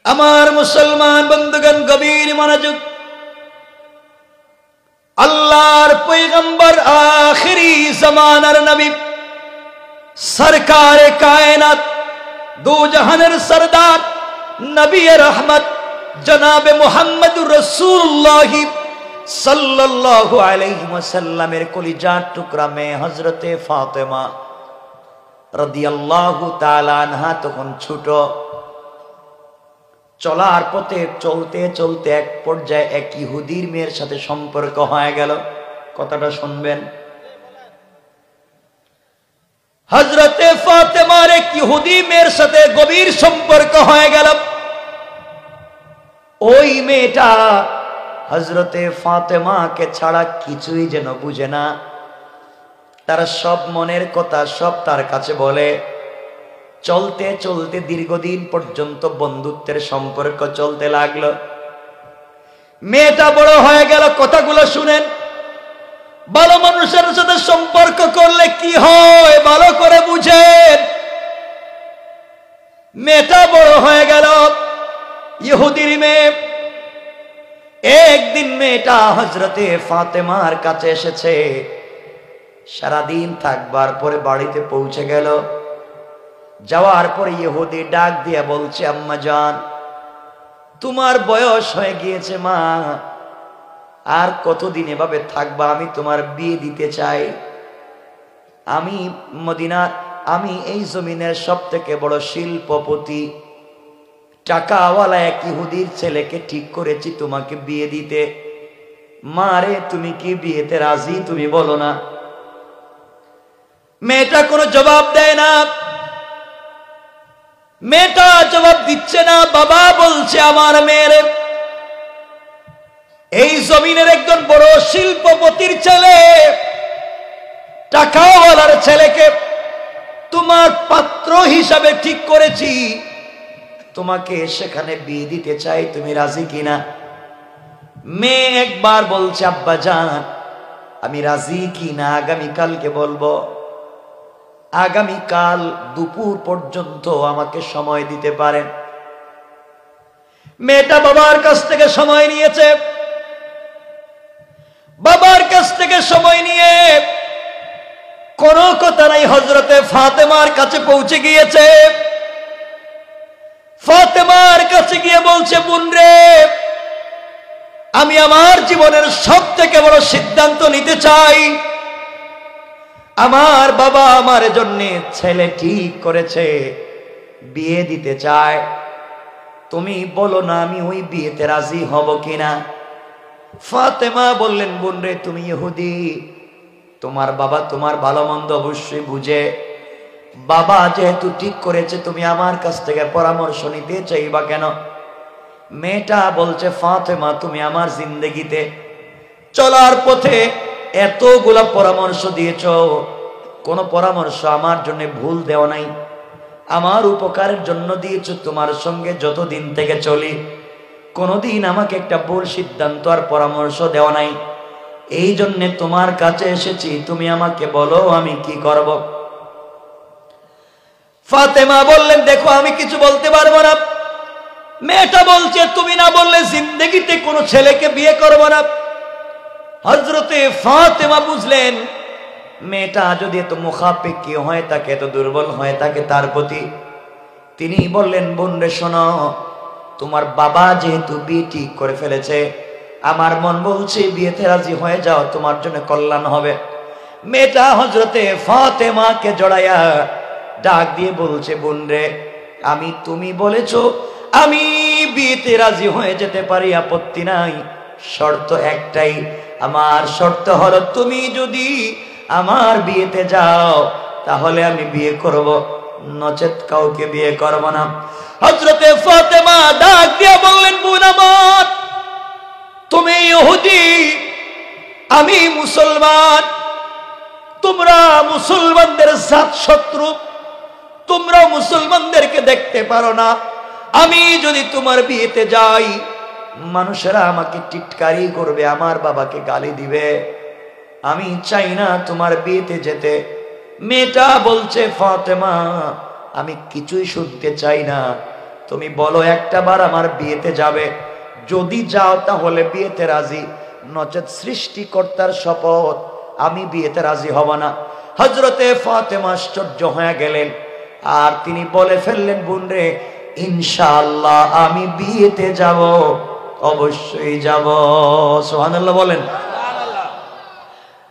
আমার মুসলমান বন্ধুগণ, গভীর মনোযোগ। আল্লাহর পয়গম্বর, আখিরি জামানার নবী, সরকারে কায়নাত, দু জাহানের সরদার, নবী রহমত জনাবে মুহাম্মদুর রাসূলুল্লাহ সাল্লাল্লাহু আলাইহি ওয়াসাল্লামের কলিজার টুকরা মেয়ে হযরতে ফাতেমা রাদিয়াল্লাহু তাআলা আনহা তখন ছোট। চলার পথে চলতে চলতে এক পর্যায়ে এক ইহুদির মেয়ের সাথে সম্পর্ক হয়ে গেল। কথাটা শুনবেন। হযরতে ফাতেমার এক ইহুদি মেয়ের সাথে গভীর সম্পর্ক হয়ে গেল। ওই মেয়েটা হযরতে ফাতেমাকে ছাড়া কিছুই যেন বুঝে না। তার সব মনের কথা সব তার কাছে বলে। চলতে চলতে দীর্ঘদিন পর্যন্ত বন্ধুত্বের সম্পর্ক চলতে লাগলো। মেয়েটা বড় হয়ে গেল। কথাগুলো শুনেন। ভালো মানুষের সাথে সম্পর্ক করলে কি হয় ভালো করে বুঝেন। মেয়েটা বড় হয়ে গেল, ইহুদির মেয়ে। একদিন মেয়েটা হযরতে ফাতেমার কাছে এসেছে। সারাদিন থাকবার পরে বাড়িতে পৌঁছে গেল। যাওয়ার পরে ইহুদি ডাক দিয়ে বলছে, আম্মা জান, তোমার বয়স হয়ে গিয়েছে মা, আর কতদিন এভাবে থাকবা? আমি তোমার বিয়ে দিতে চাই। আমি মদিনার, আমি এই জমিনের সব থেকে বড় শিল্পপতি, টাকাওয়ালা এক ইহুদির ছেলেকে ঠিক করেছি তোমাকে বিয়ে দিতে। মা রে, তুমি কি বিয়েতে রাজি? তুমি বলো না। মেয়েটা কোনো জবাব দেয় না। মেয়েটা জবাব দিচ্ছে না। বাবা বলছে, আমার মেয়ের এই জমিনের একজন বড় শিল্পপতির ছেলে, টাকাওয়ালার ছেলেকে তোমার পাত্র হিসাবে ঠিক করেছি, তোমাকে সেখানে বিয়ে দিতে চাই, তুমি রাজি কিনা? মেয়ে একবার বলছে, আব্বা জান, আমি রাজি কিনা আগামীকালকে বলবো। আগামীকাল দুপুর পর্যন্ত আমাকে সময় দিতে পারেন। মেয়েটা বাবার কাছ থেকে সময় নিয়েছে। বাবার কাছ থেকে সময় নিয়ে কোনো কথা নাই হযরতে ফাতেমার কাছে পৌঁছে গিয়েছে। ফাতেমার কাছে গিয়ে বলছে, বোন রে, আমি আমার জীবনের সব থেকে বড় সিদ্ধান্ত নিতে চাই। আমার বাবা আমার জন্য ছেলে ঠিক করেছে, বিয়ে দিতে চায়। তুমি বলো না, আমি ওই বিয়েতে রাজি হব কিনা? ফাতেমা বললেন, বোন রে, তুমি ইহুদি, তোমার বাবা তোমার ভালো মন্দ অবশ্যই বুঝে। বাবা যেহেতু ঠিক করেছে, তুমি আমার কাছ থেকে পরামর্শ নিতে চাইবা কেন? মেয়েটা বলছে, ফাতেমা, তুমি আমার জিন্দেগিতে চলার পথে এতগুলা পরামর্শ দিয়েছ, কোন পরামর্শ আমার জন্য ভুল দেও নাই, আমার উপকারের জন্য দিয়েছ। তোমার সঙ্গে যতদিন থেকে চলি, কোনদিন আমাকে একটা ভুল সিদ্ধান্ত আর পরামর্শ দেওয়া নাই। এই জন্যে তোমার কাছে এসেছি, তুমি আমাকে বলো আমি কি করব। ফাতেমা বললেন, দেখো আমি কিছু বলতে পারবো না। মেয়েটা বলছে, তুমি না বললে জিন্দেগিতে কোনো ছেলেকে বিয়ে করবো না। হযরতে ফাতেমা বুঝলেন মেয়েটা যদি এত মুখাপেক্ষী হয়ে থাকে, এত দুর্বল হয়ে থাকে তার প্রতি, তিনি বললেন, বোন রে শোনো, তোমার বাবা যেহেতু বিয়ে ঠিক করে ফেলেছে, আমার মন বলছে বিয়েতে রাজি হয়ে যাও, তোমার জন্য কল্যাণ হবে। মেয়েটা হযরতে ফাতেমাকে জড়াইয়া ডাক দিয়ে বলছে, বোন রে, আমি তুমি বলেছো আমি বিয়েতে রাজি হয়ে যেতে পারি, আপত্তি নাই। শর্ত একটাই, আমার শর্ত হলো তুমি যদি আমার বিয়েতে যাও তাহলে আমি বিয়ে করব, নচেত কাউকে বিয়ে করব না। হযরতে ফাতেমা ডাক দিয়ে বললেন, বোন আমার, তুমি ইহুদি, আমি মুসলমান, তোমরা মুসলমানদের জাত শত্রু, তোমরা মুসলমানদেরকে দেখতে পারো না। আমি যদি তোমার বিয়েতে যাই, মানুষেরা আমাকে টিটকারি করবে, আমার বাবাকে গালি দিবে। আমি চাই না তোমার বিয়েতে যেতে। মেয়েটা বলছে, ফাতেমা, আমি কিছুই শুনতে চাই না, তুমি বলো একটা বার আমার বিয়েতে যাবে, যদি যাও তাহলে বিয়েতে রাজি, নচেত সৃষ্টিকর্তার শপথ আমি বিয়েতে রাজি হব না। হযরতে ফাতেমা আশ্চর্য হয়ে গেলেন, আর তিনি বলে ফেললেন, বোন রে, ইনশাআল্লাহ আমি বিয়েতে যাব, অবশ্যই যাব। সুবহানাল্লাহ বলেন।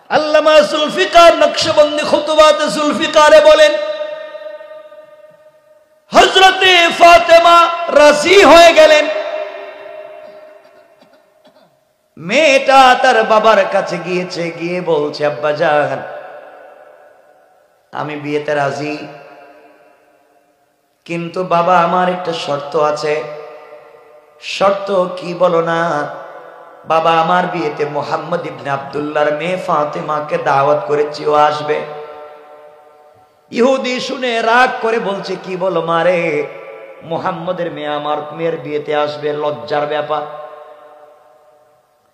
আল্লামা জুলফিকার নকশবন্দি খুতুবাতে জুলফিকারে বলেন, হযরতে ফাতেমা রাজি হয়ে গেলেন। মেয়েটা তার বাবার কাছে গিয়েছে, গিয়ে বলছে, আব্বাজান আমি বিয়েতে রাজি, কিন্তু বাবা আমার একটা শর্ত আছে। শর্ত কি বলো না? বাবা আমার বিয়েতে মুহাম্মদ ইবনে আব্দুল্লাহর মেয়ে ফাতেমাকে দাওয়াত করেছি, ও আসবে। ইহুদি শুনে রাগ করে বলছে, কি বলো মারে, মুহাম্মদের মেয়ে আমার মেয়ের বিয়েতে আসবে, লজ্জার ব্যাপার।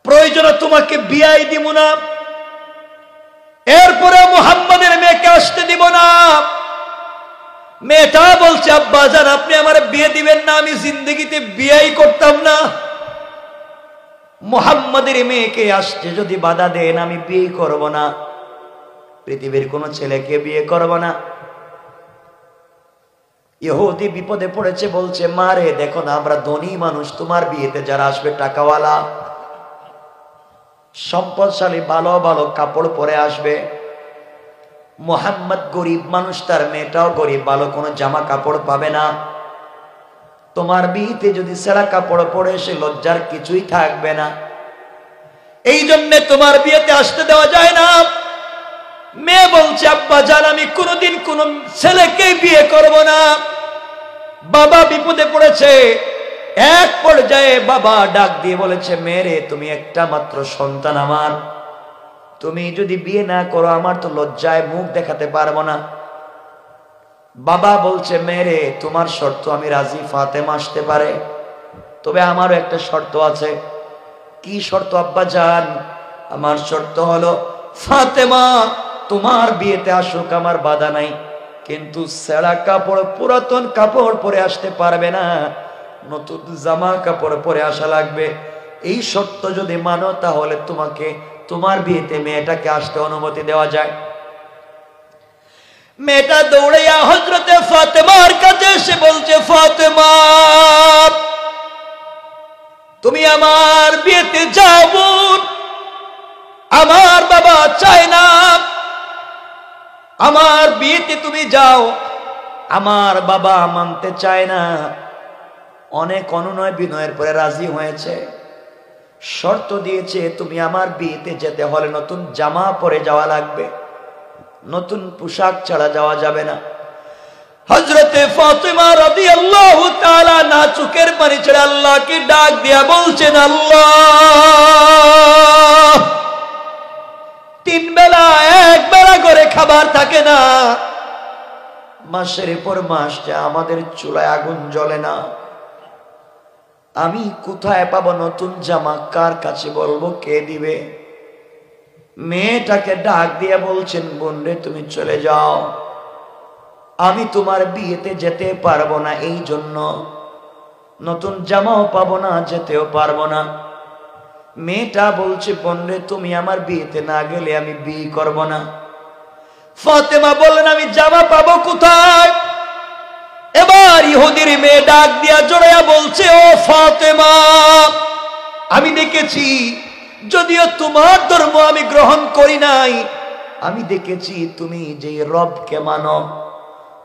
প্রয়োজনে তোমাকে বিয়াই দিব না, এরপরে মুহাম্মদের মেয়েকে আসতে দিব না। মেয়েটা বলছে, আব্বাজান আপনি আমার বিয়ে দিবেন না, আমি জিন্দেগিতে বিয়েই করতাম না। মুহাম্মদের মেয়েকে আসতে যদি বাধা দেন আমি বিয়ে করব না, পৃথিবীর কোন ছেলেকে বিয়ে করব না। ইহুদি বিপদে পড়েছে, বলছে, মারে দেখো না আমরা ধনী মানুষ, তোমার বিয়েতে যারা আসবে টাকাওয়ালা সম্পদশালী, ভালো ভালো কাপড় পরে আসবে। মুহাম্মদ গরিব মানুষ, তার মেয়েটাও গরিব, ভালো কোনো জামা কাপড় পাবে না। তোমার বিয়েতে যদি ছেঁড়া কাপড় পরে এসে লজ্জার কিছুই থাকবে না, এই জন্য তোমার বিয়েতে আসতে দেওয়া যায় না। মেয়ে বলছে, আব্বা জান আমি কোনোদিন কোন ছেলেকে বিয়ে করব না। বাবা বিপদে পড়েছে, এক পর্যায়ে বাবা ডাক দিয়ে বলেছে, মেয়েরে তুমি একটা মাত্র সন্তান আমার, তুমি যদি বিয়ে না করো আমার তো লজ্জায় মুখ দেখাতে পারবো না। বাবা বলছে, মেয়েরে তোমার শর্ত আমি রাজি, ফাতেমা আসতে পারে, তবে আমারও একটা শর্ত আছে। কি শর্ত আব্বা জান? আমার শর্ত হলো ফাতেমা তোমার বিয়েতে আসুক, আমার বাধা নাই, কিন্তু ছেঁড়া কাপড় পুরাতন কাপড় পরে আসতে পারবে না, নতুন জামা কাপড় পরে আসা লাগবে। এই শর্ত যদি মানো তাহলে তোমাকে তোমার বিয়েতে মেয়েটাকে আসতে অনুমতি দেওয়া যায়। মেয়েটা দৌড়াইয়া হযরতে ফাতেমার কাছে এসে বলছে, ফাতেমা তুমি আমার বিয়েতে যাও বোন, আমার বাবা চায় না আমার বিয়েতে তুমি যাও, আমার বাবা মানতে চায় না। অনেক অনুনয় বিনয়ের পরে রাজি হয়েছে, শর্ত দিয়েছে তুমি আমার বিয়েতে যেতে হলে নতুন জামা পরে যাওয়া লাগবে, নতুন পোশাক ছাড়া যাওয়া যাবে না। হযরতে ফাতেমা রাদিয়াল্লাহু তাআলা না চোখের পানি ছেড়ে আল্লাহকে ডাক দিয়া বলছেন, আল্লাহ তিন বেলা এক বেলা করে খাবার থাকে না, মাসের পর মাস আমাদের চুলায় আগুন জ্বলে না, আমি কোথায় পাবো নতুন জামা, কার কাছে বলবো, কে দিবে? মেয়েটাকে ডাক দিয়ে বলছেন, বোন রে তুমি চলে যাও, আমি তোমার বিয়েতে যেতে পারবো না, এই জন্য নতুন জামাও পাবো না, যেতেও পারবো না। মেয়েটা বলছে, বোন রে তুমি আমার বিয়েতে না গেলে আমি বিয়ে করব না। ফাতেমা বললেন, আমি জামা পাবো কোথায়? এবার ইহুদির মেয়ে ডাক দিয়া জোড়াইয়া বলছে, ও ফাতেমা আমি দেখেছি, যদিও তোমার ধর্ম আমি গ্রহণ করি নাই, আমি দেখেছি তুমি যেই রবকে মানো,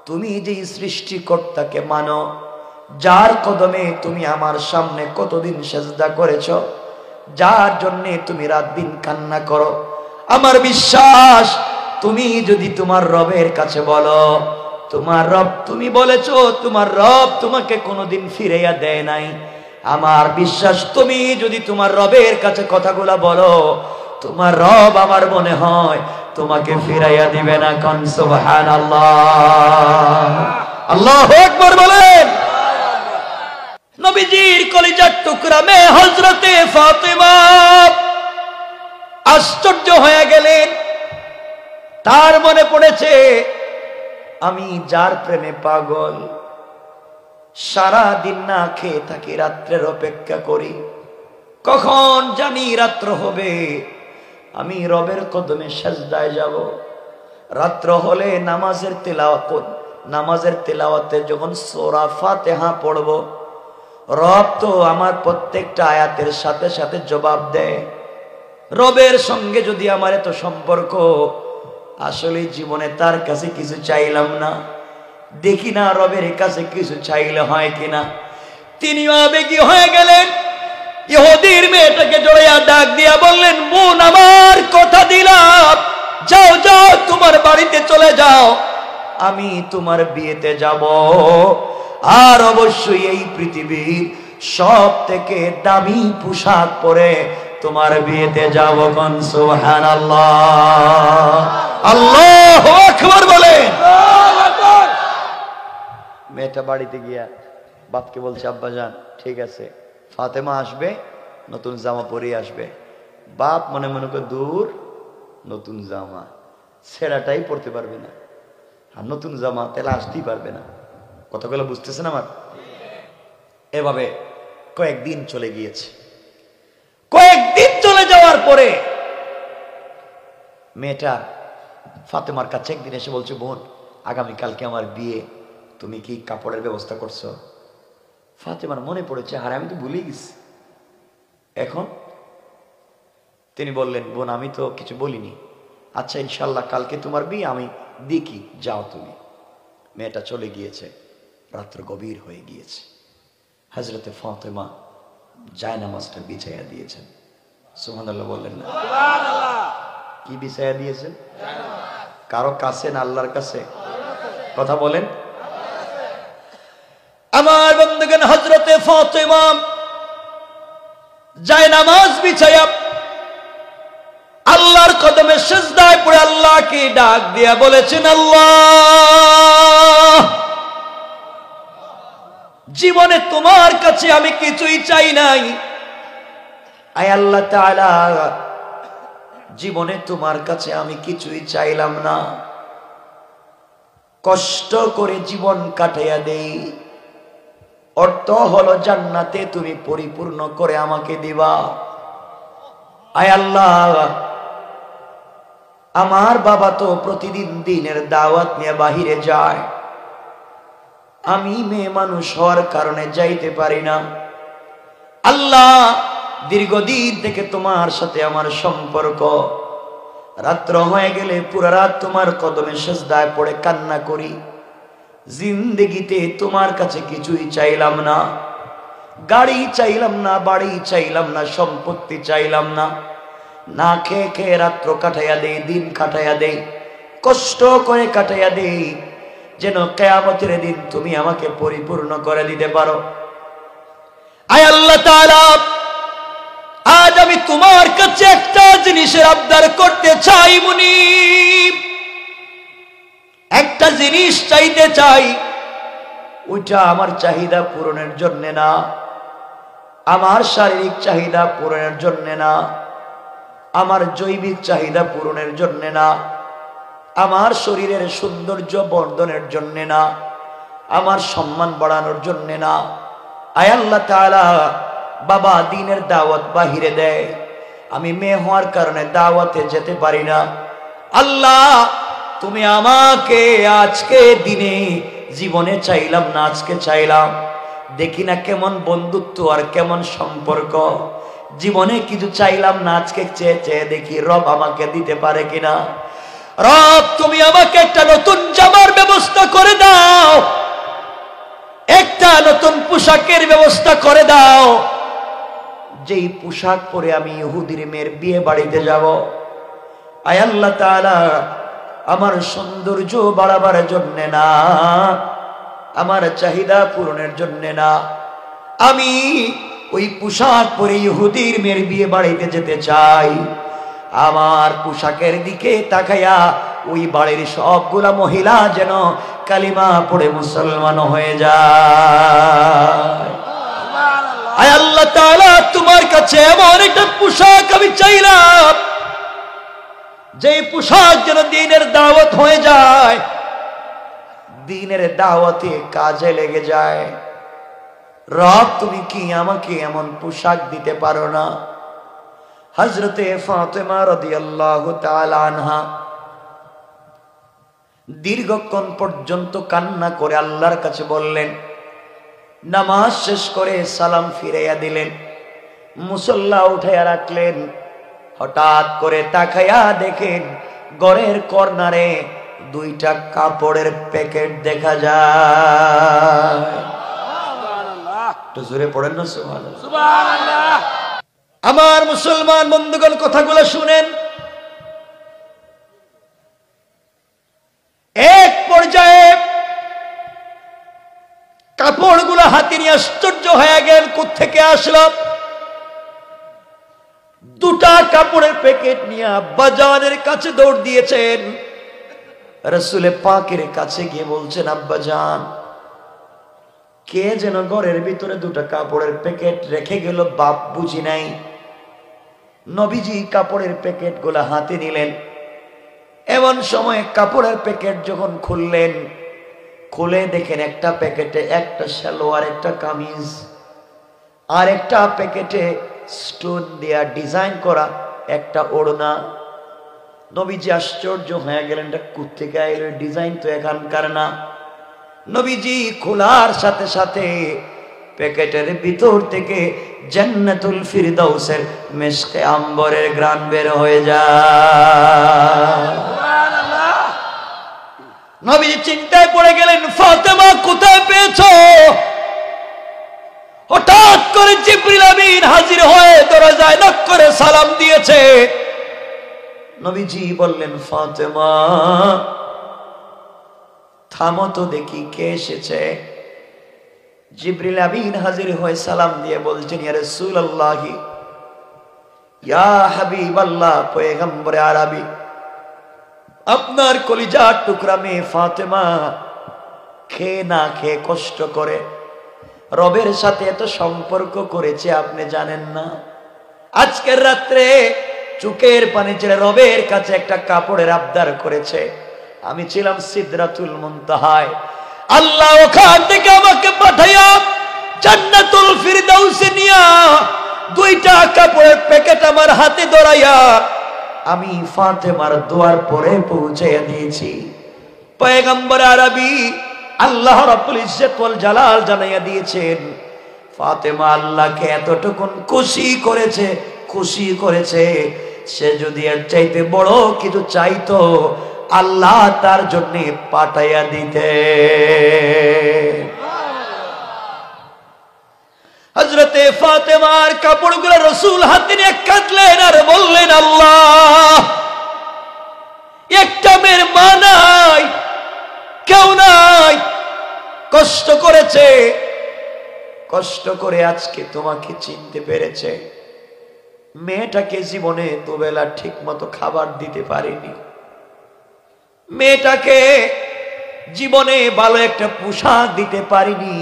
তুমি যেই সৃষ্টিকর্তাকে মানো, যার কদমে তুমি আমার সামনে কতদিন সেজদা করেছো, যার জন্য তুমি রাত দিন কান্না করো, আমার বিশ্বাস তুমি যদি তোমার রবের কাছে বলো, তোমার রব, তুমি বলেছো তোমার রব তোমাকে কোনোদিন ফিরাইয়া দেয় নাই, আমার বিশ্বাস তুমি যদি তোমার রবের কাছে কথাগুলা বলো, তোমার রব আমার মনে হয় তোমাকে ফিরাইয়া দিবে না। কোন সুবহানাল্লাহ, আল্লাহু আকবার বলেন। নবীজির কলিজার টুকরা মেয়ে হযরতে ফাতেমা আশ্চর্য হয়ে গেলেন। তার মনে পড়েছে, আমি যার প্রেমে পাগল, সারা দিন না খেয়ে থাকি, রাত্রের অপেক্ষা করি কখন জানি রাত্র হবে, আমি রবের কদমে সেজদায় যাব। রাত্র হলে নামাজের তেলাওয়াতে যখন সূরা ফাতিহা পড়ব, রব তো আমার প্রত্যেকটা আয়াতের সাথে সাথে জবাব দেয়। রবের সঙ্গে যদি আমার এত সম্পর্ক, আসলে জীবনে তার কাছে কিছু চাইলাম না, দেখি না রবের কাছে কিছু চাইলে হয় কিনা। তিনি আবেগী হয়ে গেলেন, ইহুদির মেয়েটাকে জড়িয়ে ডাক দিয়া বললেন, বোন আমার কথা দিলাম, যাও যাও তোমার বাড়িতে চলে যাও, আমি তোমার বিয়েতে যাব, আর অবশ্যই এই পৃথিবীর সব থেকে দামি পোশাক পরে তোমার বিয়েতে যাব। কোন সুবহানাল্লাহ, আল্লাহু আকবার বলেন। মেয়েটা বাড়িতে গিয়া বাপকে বলছে, আব্বাজান ঠিক আছে, ফাতেমা আসবে, নতুন জামা পরে আসবে। বাপ মনে মনে করে, দূর, নতুন জামা ছেঁড়াটাই পরতে পারবে না, আর নতুন জামা তাহলে আসতেই পারবে না। কথাগুলো বুঝতেছেন আমার? এভাবে কয়েকদিন চলে গিয়েছে। কয়েকদিন চলে যাওয়ার পরে মেয়েটা ফাতেমার কাছে একদিন এসে বলছে, বোন আগামীকালকে আমার বিয়ে, তুমি কি কাপড়ের ব্যবস্থা করছো? ফাতেমার মনে পড়েছে, আরে আমি তো ভুলে গেছি। এখন তিনি বললেন, বোন আমি তো কিছু বলিনি, আচ্ছা ইনশাল্লাহ কালকে তোমার বিয়ে, আমি দেখি, যাও তুমি। মেয়েটা চলে গিয়েছে, রাত্র গভীর হয়ে গিয়েছে। হযরতে ফাতেমা জায়নামাজটা বিছাইয়া দিয়েছেন। সুবহানাল্লাহ বললেন না? কি বিছাইয়া দিয়েছেন? কারো কাছে না আল্লাহর কাছে? কথা বলেন। আমার বন্ধুগণ, হযরতে ফাতেমা জায়নামাজ বিছাইয়া আল্লাহর কদমে সিজদায় পড়ে আল্লাহকে ডাক দিয়া বলেছেন, আল্লাহ জীবনে তোমার কাছে আমি কিছুই চাই নাই, আয় আল্লাহ তাআলা জীবনে তোমার কাছে আমি কিছুই চাইলাম না, কষ্ট করে জীবন কাটাইয়া দেই, অর্থ হলো জান্নাতে তুমি পরিপূর্ণ করে আমাকে দিবা। আয় আল্লাহ আমার বাবা তো প্রতিদিন দিনের দাওয়াত নিয়ে বাহিরে যায়, আমি মেয়ে মানুষ হওয়ার কারণে যাইতে পারি না। আল্লাহ দীর্ঘদিন থেকে তোমার সাথে আমার সম্পর্ক, রাত্র হয়ে গেলে পুরো রাত তোমার কদমে সিজদায় পড়ে কান্না করি। জিন্দেগিতে তোমার কাছে কিছুই চাইলাম না, গাড়ি চাইলাম না, বাড়ি চাইলাম না, সম্পত্তি চাইলাম না, না খেয়ে খেয়ে রাত্র কাটাইয়া দেই, দিন কাটাইয়া দেই, কষ্ট করে কাটাইয়া দেই, যেন কিয়ামতের দিন তুমি আমাকে পরিপূর্ণ করে দিতে পারো। আয় আল্লাহ তাআলা আজ আমি তোমার কাছে একটা জিনিসের আবদার করতে চাই মুনিব, একটা জিনিস চাইতে চাই, ওইটা আমার চাহিদা পূরণের জন্য না, আমার শারীরিক চাহিদা পূরণের জন্য না, আমার জৈবিক চাহিদা পূরণের জন্য না, আমার শরীরের সৌন্দর্য বর্ধনের জন্য না, আমার সম্মান বাড়ানোর জন্য না। আয় আল্লাহ তাআলা বাবা দ্বীনের দাওয়াত বাহিরে দেয়, আমি মেয়ে হওয়ার কারণে দাওয়াতে যেতে পারি না, আল্লাহ তুমি আমাকে আজকে দিনে, জীবনে চাইলাম না আজকে চাইলাম, দেখি না কেমন বন্ধুত্ব আর কেমন সম্পর্ক, জীবনে কিছু চাইলাম না, আজকে চেয়ে চেয়ে দেখি রব আমাকে দিতে পারে কিনা। রব তুমি আমাকে একটা নতুন জামার ব্যবস্থা করে দাও, একটা নতুন পোশাকের ব্যবস্থা করে দাও, যেই পোশাক পরে আমি ইহুদির মেয়ের বিয়ে বাড়িতে যাব। আয় আল্লাহ তাআলা আমার সৌন্দর্য বাড়াবার জন্য না, আমার চাহিদা পূরণের জন্য না, আমি ওই পোশাক পরে ইহুদির মেয়ের বিয়ে বাড়িতে যেতে চাই। আমার পোশাকের দিকে তাকাইয়া ওই বাড়ির সবগুলা মহিলা যেন কালিমা পড়ে মুসলমান হয়ে যায়। আয় আল্লাহ তাআলা তোমার কাছে এমন একটা পোশাক আমি চাইলাম, যে পোশাক যেন দ্বীনের দাওয়াত হয়ে যায়, দ্বীনের দাওয়াতে কাজে লেগে যায়। রব তুমি কি আমাকে এমন পোশাক দিতে পারো না? হযরতে ফাতেমা রাদিয়াল্লাহু তাআলা আনহা দীর্ঘক্ষণ পর্যন্ত কান্না করে আল্লাহর কাছে বললেন। নামাজ শেষ করে সালাম ফিরাইয়া দিলেন, মুসল্লা উঠাইয়া রাখলেন। হঠাৎ করে তাকাইয়া দেখেন ঘরের কর্নারে দুইটা কাপড়ের প্যাকেট দেখা যায়। একটু জোরে পড়েন না সুবহানাল্লাহ। আমার মুসলমান বন্ধুগণ, কথাগুলো শুনেন। এক পর্যায়ে কাপড়গুলো হাতে নিয়ে আশ্চর্য হয়ে গেল, কোত্থেকে আসলো? দুটা কাপড়ের প্যাকেট নিয়ে আব্বাজানের কাছে দৌড় দিয়েছেন। রাসূল পাকের কাছে গিয়ে বলছেন, আব্বাজান, কে যেন ঘরের ভিতরে দুটা কাপড়ের প্যাকেট রেখে গেল, বাপ বুঝি নাই। নবীজি কাপড়ের প্যাকেট গুলা হাতে নিলেন। এমন সময় কাপড়ের প্যাকেট যখন খুললেন, খুলে দেখেন একটা প্যাকেটে একটা সালোয়ার, একটা কামিজ, আর একটা প্যাকেটে স্টোন দিয়া ডিজাইন করা একটা ওড়না। নবীজি আশ্চর্য হয়ে গেলেন, এটা কোত্থেকে আইলো? ডিজাইন তো এখানকার না। নবীজি খোলার সাথে সাথে প্যাকেটের ভিতর থেকে জান্নাতুল ফিরদাউসের মিশকে আম্বরের ঘ্রাণ বের হয়ে যায়। সুবহানাল্লাহ। নবীজি চিন্তায় পড়ে গেলেন, ফাতেমা কোথায় পেয়েছো? হঠাৎ করে জিবরিল আমিন হাজির হয়ে দরজায় নক করে সালাম দিয়েছে। নবীজি বললেন, ফাতেমা থামো তো দেখি কে এসেছে। জিবরিল আমিন হাজির হয়ে সালাম দিয়ে বলছেন, ইয়া রাসূলুল্লাহ, ইয়া হাবিবাল্লাহ, পয়গম্বরে আরবি, আপনার কলিজার টুকরা মেয়ে ফাতেমা খেয়ে না খেয়ে কষ্ট করে রবের সাথে এত সম্পর্ক করেছে, আপনি জানেন না? আজকের রাত্রে চোখের পানি ছেড়ে রবের কাছে একটা কাপড়ের আবদার করেছে। আমি ছিলাম সিদরাতুল মুনতাহায়, আল্লাহ ওখান থেকে আমাকে পাঠাইয়া জান্নাতুল ফিরদাউসে নিয়া দুইটা কাপড়ের প্যাকেট আমার হাতে ধরাইয়া আমি ফাতেমার দুয়ার পরে পৌঁছাইয়া দিয়েছি। পয়গম্বর আরবি আল্লাহ রাব্বুল ইজ্জত ওয়াল জালাল জানাইয়া দিয়েছেন, ফাতেমা আল্লাহকে এতটুকুন খুশি করেছে, সে যদি এর চাইতে বড় কিছু চাইতো আল্লাহ তার জন্য পাঠাইয়া দিতে। হযরতে ফাতেমার কাপড়গুলো রাসূল হাতে নিয়ে কাঁদলেন আর বললেন, আল্লাহ, একটা মেয়ের মা নাই, কেউ নাই, কষ্ট করেছে, কষ্ট করে আজকে তোমাকে চিনতে পেরেছে। মেয়েটাকে জীবনে দুবেলা ঠিক মতো খাবার দিতে পারিনি, মেয়েটাকে জীবনে ভালো একটা পোশাক দিতে পারিনি,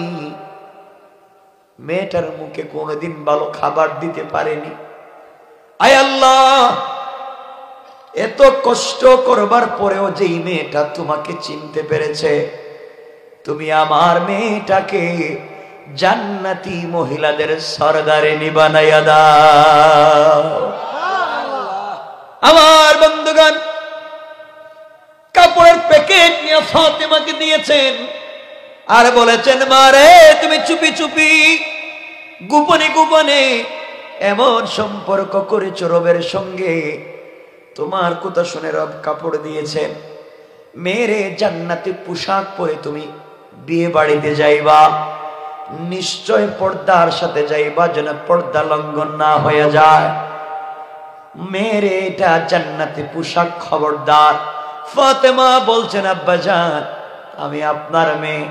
মেয়েটার মুখে কোনোদিন ভালো খাবার দিতে পারেনি। আয় আল্লাহ, এত কষ্ট করবার পরেও যেই মেয়েটা তোমাকে চিনতে পেরেছে, তুমি আমার মেয়েটাকে জান্নাতি মহিলাদের সরদারিনী বানাইয়া দাও। আমার বন্ধুগণ, কাপড়ের প্যাকেট নিয়ে ফাতেমাকে দিয়েছেন আর বলেছেন, মারে তুমি চুপি চুপি গোপনে গোপনে এমন সম্পর্ক করেছো রবের সঙ্গে, তোমার কথা শুনে রব কাপড় দিয়েছেন, মেরে জান্নাতি পোশাক পরে তুমি বিয়ে বাড়িতে যাইবা, নিশ্চয় পর্দার সাথে যাইবা যেন পর্দা লঙ্ঘন না হয়ে যায়। মেরে এটা জান্নাতি পোশাক, খবরদার। ফাতেমা বলছেন, আব্বাজান, আমি আপনার মেয়ে,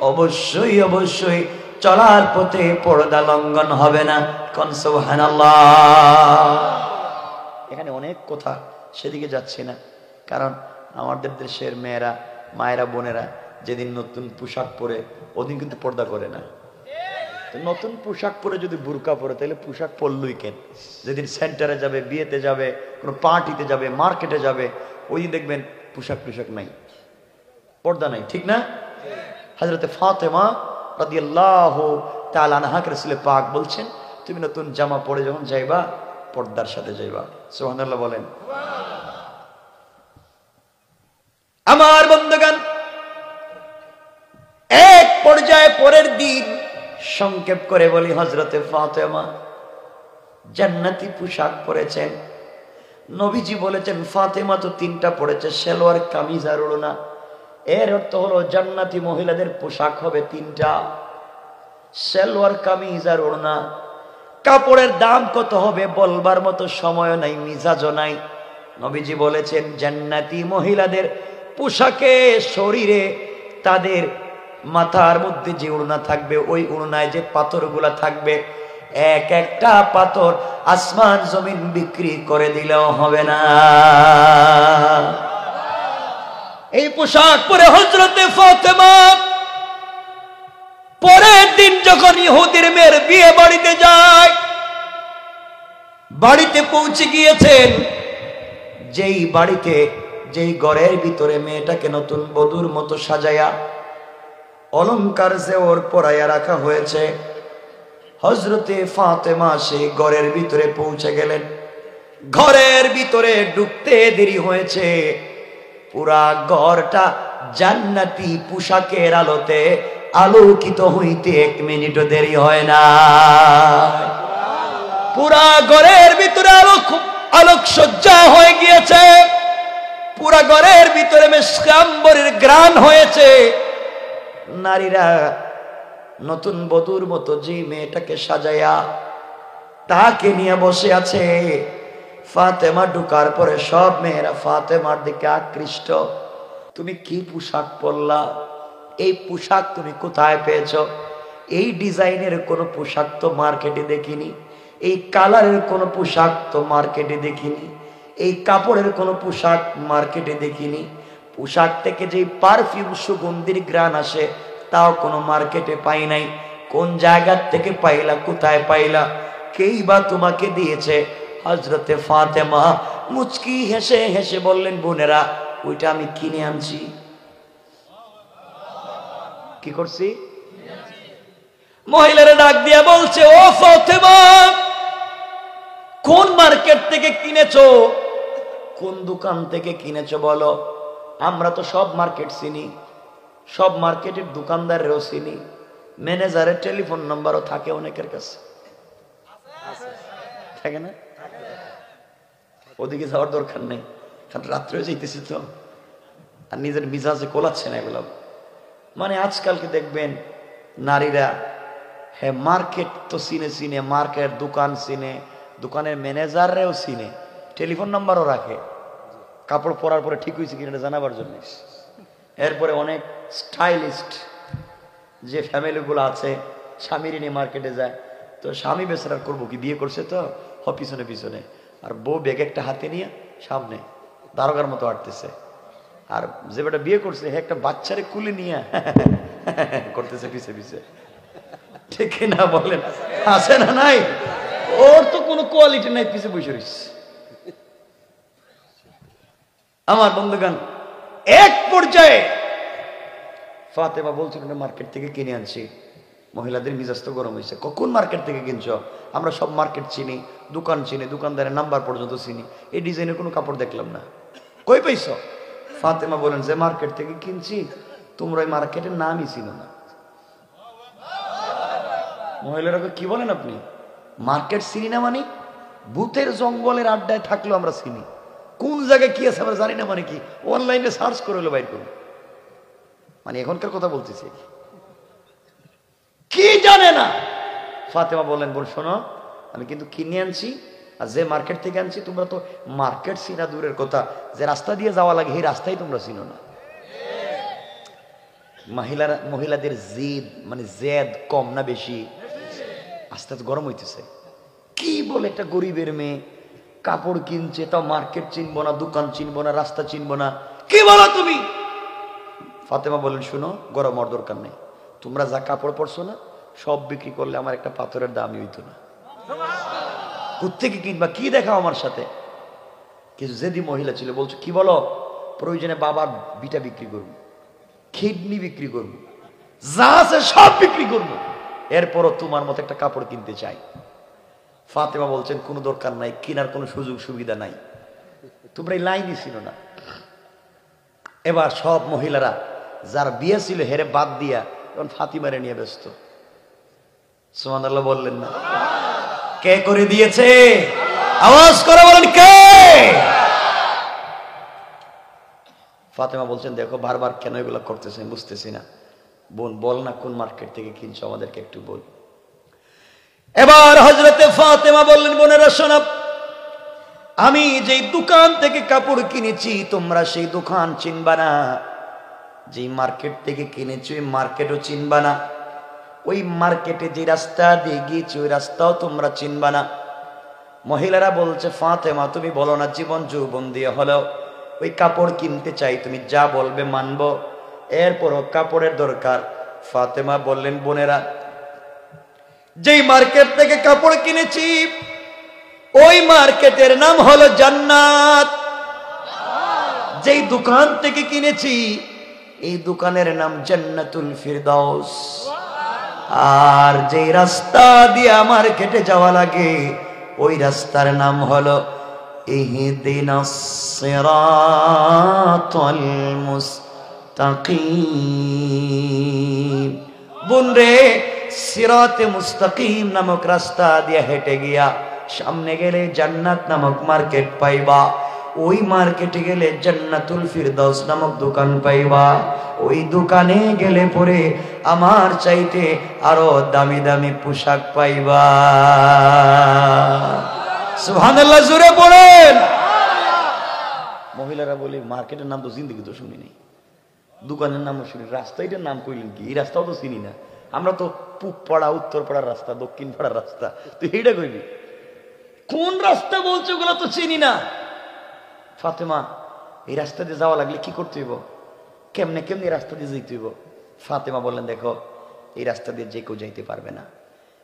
অবশ্যই অবশ্যই চলার পথে পর্দা লঙ্ঘন হবে না। কোন সুবহানাল্লাহ। এখানে অনেক কথা, সেদিকে যাচ্ছি না, কারণ আমাদের দেশের মেয়েরা, মায়েরা, বোনেরা যেদিন নতুন পোশাক পরে ওদিন কিন্তু পর্দা করে না। নতুন পোশাক পরে যদি বুরকা পরে তাহলে পোশাক পরলই কেন? যেদিন সেন্টারে যাবে, বিয়েতে যাবে, কোনো পার্টিতে যাবে, মার্কেটে যাবে, ওই দিন দেখবেন পোশাক নাই, পর্দা নাই, ঠিক না? হযরতে ফাতেমা রাদিয়াল্লাহু তাআলা আনহাকে রাসূল পাক বলছেন, তুমি নতুন জামা পরে যখন যাইবা পর্দার সাথে যাইবা। সুবহানাল্লাহ বলেন। আমার বন্ধুগণ, এক পর্যায়ে পরের দিন, সংক্ষেপ করে বলি, হযরতে ফাতেমা জান্নাতি পোশাক পরেছেন। নবীজি বলেছেন ফাতেমা তো তিনটা পড়েছে, সালোয়ার কামিজ আর ওড়না। এর অর্থ হলো জান্নাতি মহিলাদের পোশাক হবে তিনটা, সালোয়ার কামিজ আর ওড়না। কাপড়ের দাম কত হবে বলবার মতো সময় নাই, মিজাজও নাই। নবীজি বলেছেন জান্নাতি মহিলাদের পোশাকে শরীরে তাদের মাথার মধ্যে যে ওড়না থাকবে, ওই ওড়নায় যে পাথরগুলা থাকবে, এক একটা পাথর আসমান জমিন বিক্রি করে দিলেও হবে না। এই পোশাক পরে হযরতে ফাতেমা পরের দিন যখন ইহুদির মেয়ের বিয়ে বাড়িতে যায়, বাড়িতে পৌঁছে গিয়েছেন, যেই বাড়িতে যেই ঘরের ভিতরে মেয়েটাকে নতুন বধূর মতো সাজায়া অলংকার জেওর পরাইয়া রাখা হয়েছে, হযরতে ফাতেমা সেই ঘরের ভিতরে পৌঁছে গেলেন। ঘরের ভিতরে ঢুকতে দেরি হয়েছে, পুরা ঘরটা জান্নাতি পোশাকের আলোতে আলোকিত হইতে 1 মিনিটও দেরি হয় না। পুরা ঘরের ভিতরে আলোকসজ্জা হয়ে গিয়েছে, পুরা ঘরের ভিতরে মেশকাম্বরের গ্রান হয়েছে। নারীরা নতুন বধূর মতো যে মেয়েটাকে সাজায়া তাকে নিয়ে বসে আছে। ফাতেমা ঢুকার পরে সব মেয়েরা ফাতেমার দিকে আকৃষ্ট। তুমি কি পোশাক পরলা? এই পোশাক তুমি কোথায় পেয়েছো? এই ডিজাইনের কোনো পোশাক তো মার্কেটে দেখিনি, এই কালারের কোনো পোশাক তো মার্কেটে দেখিনি, এই কাপড়ের কোনো পোশাক মার্কেটে দেখিনি। পোশাক থেকে যে পারফিউম সুগন্ধির ঘ্রাণ আসে তাও কোনো মার্কেটে পাই নাই। কোন জায়গা থেকে পাইলা? কোথায় পাইলা? কেই বা তোমাকে দিয়েছে? হযরতে ফাতেমা মুচকি হেসে হেসে বললেন, বোনেরা ওইটা আমি কিনে আনছি। কি করছি? মহিলারা ডাক দিয়া বলছে, ও ফাতেমা, কোন মার্কেট থেকে কিনেছো? কোন দোকান থেকে কিনেছো বলো? আমরা তো সব মার্কেট চিনি, সব মার্কেটের দোকানদারেরও চিনি, ম্যানেজারের টেলিফোন নাম্বারও থাকে অনেকের কাছে, থাকে না? ওদিকে যাওয়ার দরকার নেই, কারণ রাত্রেও যাইতেছি তো, আর নিজের মিজাজে কোলাচ্ছে না এগুলো। মানে আজকালকে দেখবেন নারীরা, হ্যাঁ মার্কেট তো চিনে চিনে, মার্কেট দোকান চিনে, দোকানের ম্যানেজাররাও চিনে, টেলিফোন নাম্বারও রাখে, কাপড় পরার পরে ঠিক হয়েছে কিনা জানাবার জন্য। এরপরে অনেক স্টাইলিস্ট যে ফ্যামিলিগুলো আছে, স্বামীর নিয়ে মার্কেটে যায়, তো স্বামী বেচারা করবো কি, বিয়ে করছে তো পিছনে পিছনে, আর বউ ব্যাগ একটা হাতে নিয়ে সামনে দারোগার মতো আটতেছে, আর যে বেটা বিয়ে করছে একটা বাচ্চারে কুলে নিয়ে করতেছে পিছে পিছে। ঠিক না বলেন? আছে না নাই? ওর তো কোনো কোয়ালিটি নাই, পিছে বসে রয়েছে। আমার বন্ধুগণ, এক পর্যায়ে ফাতেমা বলছিল মার্কেট থেকে কিনে আনছি। মহিলাদের মিজাজ তো গরম হয়েছে, কখন মার্কেট থেকে কিনছো? আমরা সব মার্কেট চিনি, দোকান চিনি, দোকানদারের নাম্বার পর্যন্ত চিনি, এই ডিজাইনের কোনো কাপড় দেখলাম না, কই পাইছ? ফাতেমা বলেন, যে মার্কেট থেকে কিনছি তোমরা ওই মার্কেটের নামই চিনো না। মহিলারা কি বলেন আপনি? মার্কেট চিনি না মানে? ভূতের জঙ্গলের আড্ডায় থাকলেও আমরা চিনি, কোন জায়গায় কি আছে আমরা জানি না মানে কি? অনলাইনে সার্চ করে হলো বাইর করুন, মানে এখনকার কথা বলতেছি, কি জানে না। ফাতেমা বলেন, বল শোনো, আমি কিন্তু কিনে আনছি, আর যে মার্কেট থেকে আনছি তোমরা তো মার্কেট চিনা দূরের কথা, যে রাস্তা দিয়ে যাওয়া লাগে এই রাস্তায় তোমরা চিনো না। মহিলাদের জিদ মানে জেদ কম না বেশি? আস্তে আস্তে গরম হইতেছে। কি বলে একটা গরিবের মেয়ে কাপড় কিনছে, তাও মার্কেট চিনবো না, দোকান চিনবো না, রাস্তা চিনবো না, কি বলো তুমি? ফাতেমা বলেন, শুনো, গরম হওয়ার দরকার নেই, তোমরা যা কাপড় পরছো না সব বিক্রি করলে আমার একটা পাথরের দামই হইতো না। কোত্থেকে কিনবা? কি দেখাও আমার সাথে? কিছু জেদি মহিলা ছিল, বলছো কি বলো? প্রয়োজনে বাবার বিটা বিক্রি করবো, কিডনি বিক্রি করবো, যা আছে সব বিক্রি করবো, এরপরও তোমার মতো একটা কাপড় কিনতে চাই। ফাতেমা বলছেন কোনো দরকার নাই, কেনার কোনো সুযোগ সুবিধা নাই, তোমরা এই লাইনই ছিল না। এবার সব মহিলারা যার বিয়ে ছিল হেরে বাদ দিয়া তখন ফাতিমারে নিয়ে ব্যস্ত। সুবহানাল্লাহ বললেন না? কে করে দিয়েছে? আওয়াজ করে বলেন কে? ফাতেমা বলছেন দেখো বারবার কেন এগুলো করতেছেন বুঝতেছি না। বোন বল না কোন মার্কেট থেকে কিনছো, আমাদেরকে একটু বল। এবার হযরতে ফাতেমা বললেন বোনেরা শোনো, আমি যেই দোকান থেকে কাপড় কিনেছি তোমরা সেই দোকান চিনবা না, যেই মার্কেট থেকে কিনেছি ওই মার্কেটও চিনবা না, ওই মার্কেটে যে রাস্তা দিয়ে গিয়েছি ওই রাস্তাও তোমরা চিনবা না। মহিলারা বলছে ফাতেমা তুমি বলো না জীবন যৌবন দিয়ে হলো ওই কাপড় কিনতে চাই, তুমি যা বলবে মানবো, এরপরও কাপড়ের দরকার। ফাতেমা বললেন বোনেরা যেই মার্কেট থেকে কাপড় কিনেছি ওই মার্কেটের নাম হলো জান্নাত, যেই দোকান থেকে কিনেছি এই দোকানের নাম জান্নাতুল ফিরদাউস, আর যেই রাস্তা দিয়ে মার্কেটে যাওয়া লাগে ওই রাস্তার নাম হলো ইহদিনাস সিরাতাল মুস্তাকিম। বোন রে সিরাতে মুস্তাকিম নামক রাস্তা দিয়ে হেঁটে গিয়া সামনে গেলে জান্নাত নামক মার্কেট পাইবা, ওই মার্কেটে গেলে জান্নাতুল ফিরদাউস নামক দোকান পাইবা, ওই দোকানে গেলে পরে আমার চাইতে আরো দামি দামি পোশাক পাইবা। সুবহানাল্লাহ জোরে পড়েন। মহিলারা বলে মার্কেটের নাম তো জিন্দেগি তো শুনি নাই, দোকানের নামও শুনি, রাস্তাটার নাম কইলেন কি? এই রাস্তাও তো চিনি না আমরা, তো পূব পাড়া উত্তর পাড়ার রাস্তা দক্ষিণ পাড়ার রাস্তা, তুই এইটা কইবি কোন রাস্তা বলছো ওগুলো তো চিনি না। ফাতেমা এই রাস্তা দিয়ে যাওয়া লাগলে কি করতে হইব, কেমনে কেমনি রাস্তা দিয়ে যেতে হইব? ফাতেমা বললেন দেখো এই রাস্তা দিয়ে যে কেউ যাইতে পারবে না,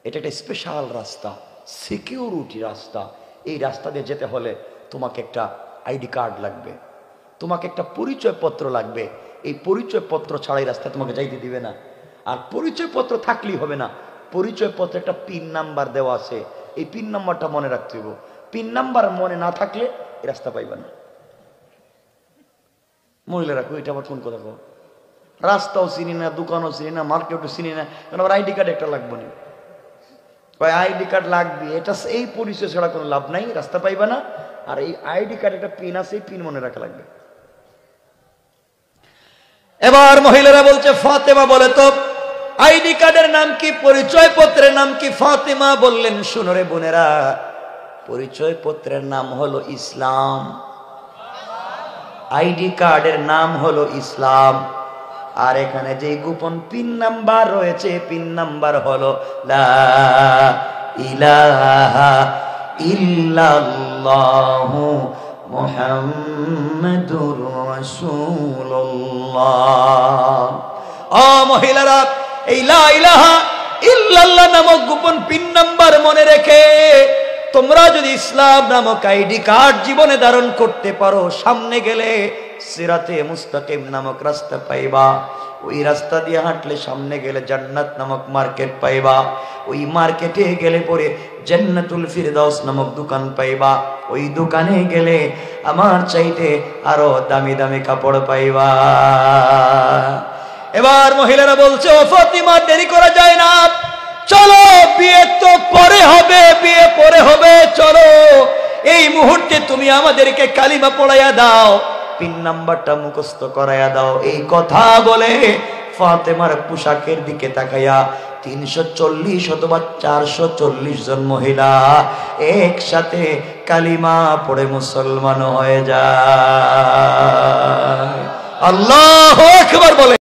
এটা একটা স্পেশাল রাস্তা, সিকিউরিটি রাস্তা। এই রাস্তা দিয়ে যেতে হলে তোমাকে একটা আইডি কার্ড লাগবে, তোমাকে একটা পরিচয় পত্র লাগবে, এই পরিচয় পত্র ছাড়া এই রাস্তায় তোমাকে যাইতে দিবে না। আর পরিচয় পত্র থাকলেই হবে না, পরিচয় পত্রে একটা পিন নাম্বার দেওয়া আছে, এই পিন নাম্বারটা মনে রাখতে হইব, পিন নাম্বার মনে না থাকলে এই রাস্তা পাইবে না। মহিলারা কই এটা আবার কোন কথা কো? রাস্তাও চিনি না, দোকানও চিনি না, মার্কেটও চিনি না, কারণ আবার আইডি কার্ড একটা লাগবে না। আইডি কার্ড লাগবে, এটা এই পরিচয় ছাড়া কোনো লাভ নাই, রাস্তা পাইবে না। আর এই আইডি কার্ড একটা পিন আছে, এই পিন মনে রাখা লাগবে। এবার মহিলারা বলছে ফাতেমা বলে তো আইডি কার্ডের নাম কি, পরিচয় পত্রের নাম কি? ফাতেমা বললেন শুনো রে বোনেরা, পরিচয় পত্রের নাম হলো ইসলাম, আইডি কার্ডের নাম হলো ইসলাম, আর এখানে যে গোপন পিন নাম্বার রয়েছে পিন নাম্বার হলো লা ইলাহা ইল্লাল্লাহু মুহাম্মাদুর রাসূলুল্লাহ। ও মহিলারা এই লা ইলাহা ইল্লাল্লাহ নামক গোপন পিন নাম্বার মনে রেখে তোমরা যদি ইসলাম নামক আইডি কার্ড জীবনে ধারণ করতে পারো, সামনে গেলে সিরাতে মুস্তাকিম নামক রাস্তা পাইবা, ওই রাস্তা দিয়ে হাঁটলে সামনে গেলে জান্নাত নামক মার্কেট পাইবা, ওই মার্কেটে গেলে পরে জান্নাতুল ফিরদাউস নামক দোকান পাইবা, ওই দোকানে গেলে আমার চাইতে আরো দামি দামি কাপড় পাইবা। এবার মহিলারা বলছে ও ফাতিমা দেরি করা যায় না, চলো বিয়ে তো পরে হবে, বিয়ে পরে হবে, চলো এই মুহূর্তে তুমি আমাদেরকে কালিমা পড়াইয়া দাও, পিন নাম্বারটা মুখস্থ করাইয়া দাও। এই কথা বলে ফাতেমার পোশাকের দিকে তাকাইয়া 340 অথবা 440 জন মহিলা একসাথে কালিমা পড়ে মুসলমান হয়ে যায়। আল্লাহু আকবার বলে।